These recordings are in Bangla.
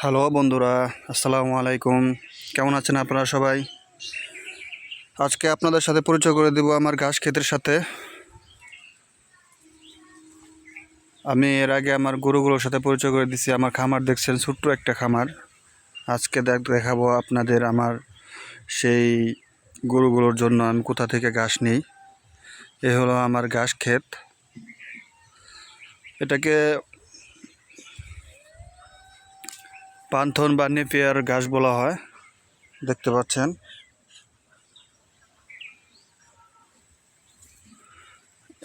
হ্যালো বন্ধুরা, আসসালামু আলাইকুম। কেমন আছেন আপনারা সবাই? আজকে আপনাদের সাথে পরিচয় করে দেব আমার ঘাস ক্ষেতের সাথে। আমি এর আগে আমার গরুগুলোর সাথে পরিচয় করে দিছি। আমার খামার দেখছেন, ছোট্ট একটা খামার। আজকে দেখাবো আপনাদের আমার সেই গরুগুলোর জন্য আমি কোথা থেকে ঘাস নিই। এ হলো আমার ঘাস ক্ষেত। এটাকে পান্থন বা নেপিয়ার ঘাস বলা হয়, দেখতে পাচ্ছেন।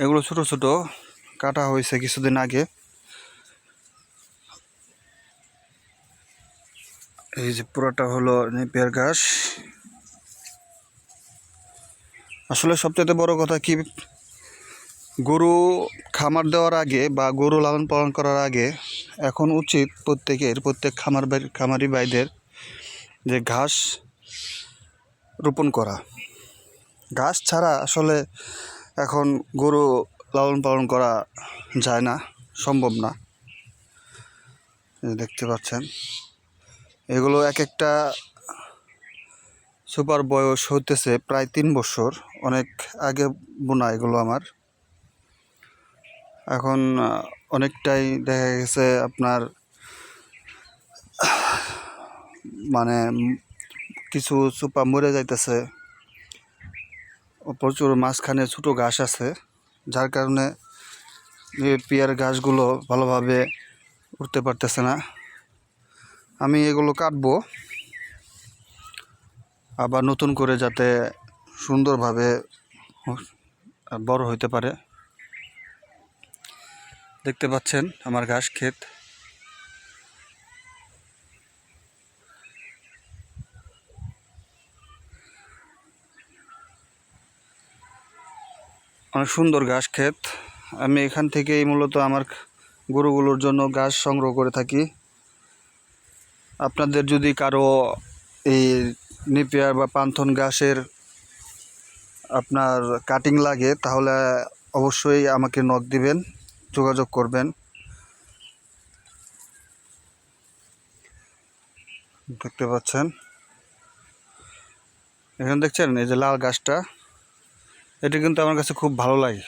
এগুলো ছোট ছোট কাটা হয়েছে কিছুদিন আগে। এই যে পুরোটা হলো নেপিয়ার ঘাস। আসলে সবচেয়ে বড় কথা কি, গরু খামার দেওয়ার আগে বা গরু লালন পালন করার আগে এখন উচিত প্রত্যেক খামারি ভাইদের যে ঘাস রোপণ করা। ঘাস ছাড়া আসলে এখন গরু লালন পালন করা যায় না, সম্ভব না। দেখতে পাচ্ছেন এগুলো এক একটা সুপার বয়স হইতেছে প্রায় 3 বছর। অনেক আগে বোনা এগুলো আমার। এখন অনেকটাই দেখা গেছে আপনার মানে কিছু সুপা মরে যাইতেছে। প্রচুর মাঝখানে ছোটো ঘাস আছে, যার কারণে পেয়ার ঘাসগুলো ভালোভাবে উঠতে পারতেছে না। আমি এগুলো কাটবো, আবার নতুন করে যাতে সুন্দরভাবে বড় হইতে পারে। দেখতে পাচ্ছেন আমার ঘাস ক্ষেত। অনেক সুন্দর ঘাস ক্ষেত। আমি এখান থেকেই মূলত আমার গরুগুলোর জন্য ঘাস সংগ্রহ করে থাকি। আপনাদের যদি কারো এই নেপিয়ার বা পান্থন ঘাসের আপনার কাটিং লাগে, তাহলে অবশ্যই আমাকে নক দিবেন, যোগাযোগ করবেন। দেখতে পাচ্ছেন এখানে, দেখছেন এই যে লাল ঘাসটা, এটা কিন্তু আমার কাছে খুব ভালো লাগে।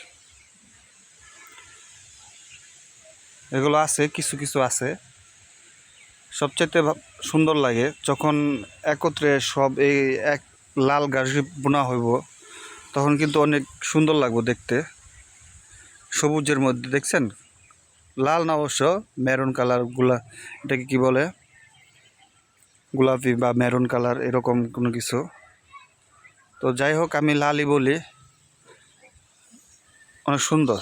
এগুলো আছে, কিছু কিছু আছে। সবচেয়ে সুন্দর লাগে যখন একত্রে সব এই এক লাল ঘাস বোনা হইব, তখন কিন্তু অনেক সুন্দর লাগবে দেখতে। সবুজের মধ্যে দেখছেন, লাল না অবশ্য, মেরুন কালার, এটাকে কি বলে, গোলাপি বা মেরুন কালার এরকম কোনো কিছু। তো যাই হোক, আমি লালই বলি। অনেক সুন্দর।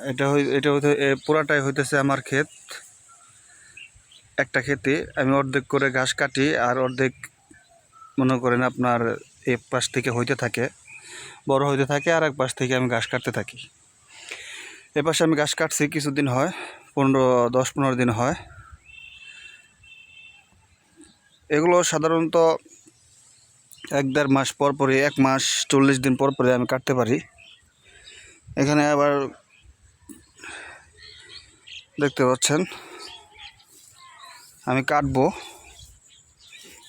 এটা পুরাটাই হইতেছে আমার ক্ষেত। একটা ক্ষেতে আমি অর্ধেক করে ঘাস কাটি, আর অর্ধেক মনে করেন আপনার এক পাশ থেকে হইতে থাকে, বড় হইতে থাকে, আর এক পাশ থেকে আমি ঘাস কাটতে থাকি। এপাশে আমি ঘাস কাটছি কিছুদিন হয়, 10-15 দিন হয়। এগুলো সাধারণত 1-1.5 মাস পর পরই, 1 মাস 40 দিন পর পরে আমি কাটতে পারি। এখানে আবার দেখতে পাচ্ছেন আমি কাটবো।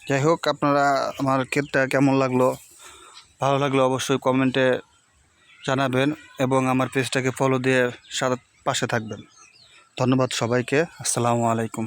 যাই হোক, আপনারা আমার ক্ষেতটা কেমন লাগলো, ভালো লাগলো অবশ্যই কমেন্টে জানাবেন, এবং আমার পেজটাকে ফলো দিয়ে পাশে থাকবেন। ধন্যবাদ সবাইকে। আসসালামু আলাইকুম।